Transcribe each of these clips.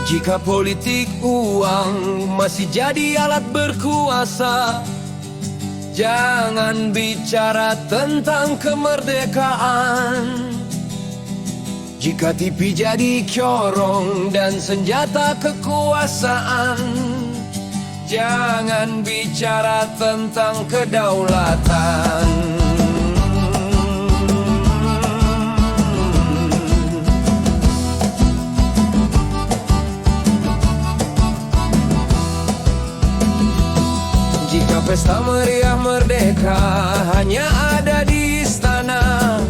Jika politik uang masih jadi alat berkuasa, jangan bicara tentang kemerdekaan. Jika TV jadi corong dan senjata kekuasaan, jangan bicara tentang kedaulatan. Jika pesta meriah merdeka hanya ada di istana,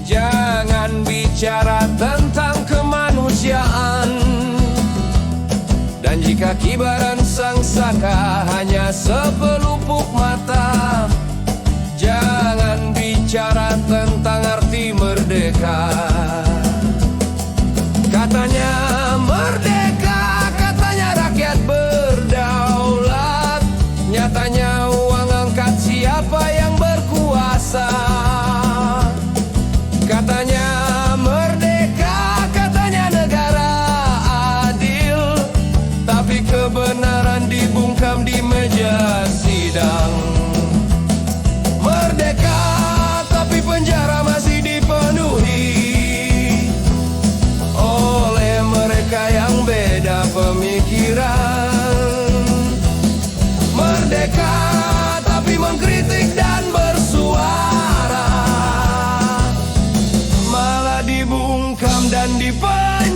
jangan bicara tentang kemanusiaan. Dan jika kibaran sang saka hanya sepelupuk mata, jangan bicara tentang arti merdeka. Katanya merdeka, katanya rakyat berdaulat, nyatanya uang angkat siapa yang berkuasa. Katanya merdeka, katanya negara adil, tapi kebenaran dibungkam di meja sidang. Merdeka, tapi penjara masih dipenuhi oleh mereka yang beda pemikiran. Merdeka, tapi mengkritik dan bersuara malah dibungkam dan dipenjara.